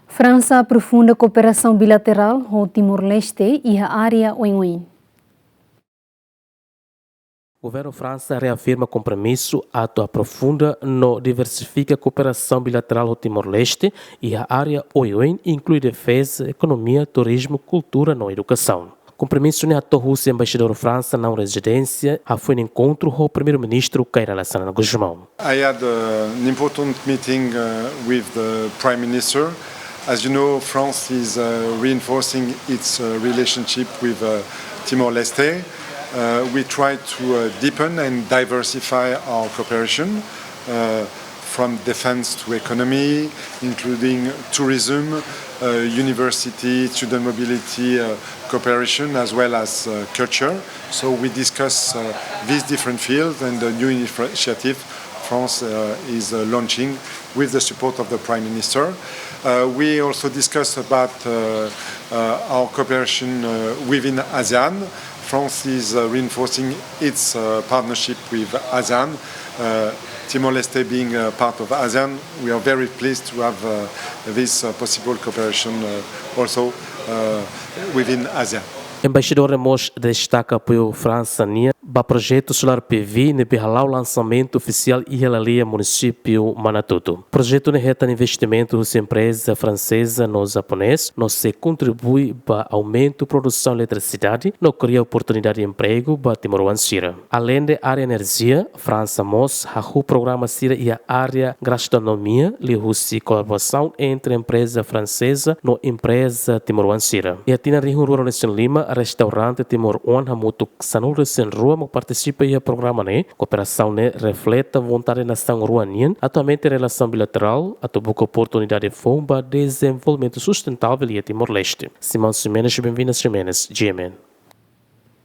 França aprofunda cooperação bilateral com Timor-Leste e a área oioin. O governo França reafirma compromisso aprofunda no diversifica a cooperação bilateral ao Timor-Leste e a área oioin inclui defesa, economia, turismo, cultura e educação. Compromisso ne ato Rússia embaixador França na residência foi um encontro com o primeiro-ministro Alassane Guzmão. I had an important meeting with the Prime Minister. As you know, France is reinforcing its relationship with Timor-Leste. We try to deepen and diversify our cooperation from defense to economy, including tourism, university, student mobility cooperation, as well as culture. So we discuss these different fields and the new initiative France is launching with the support of the Prime Minister. We also discussed about our cooperation within ASEAN. France is reinforcing its partnership with ASEAN. Timor-Leste being part of ASEAN, we are very pleased to have this possible cooperation also within ASEAN. Embaixador Ramos destaca apoio França para projeto solar PV ne o lançamento oficial e relalia município Manatuto. Projeto ne reta investimento da empresa francesa no japonês, no se contribui para aumento produção de eletricidade, no cria oportunidade de emprego para Timor-Leste. Além da área energia, França mos o programa Sira e a área gastronomia, li russi colaboração entre a empresa francesa no empresa Timor-Leste. E a tina Rio Rural Lima restaurante Timor-Leste hamuto sanul sen rua participa e programa cooperação reflete a vontade da nação ruanian atualmente relação bilateral a boa oportunidade de fomba desenvolvimento sustentável e Timor-Leste. Simão Ximenes, bem-vindas Ximenes, GMN.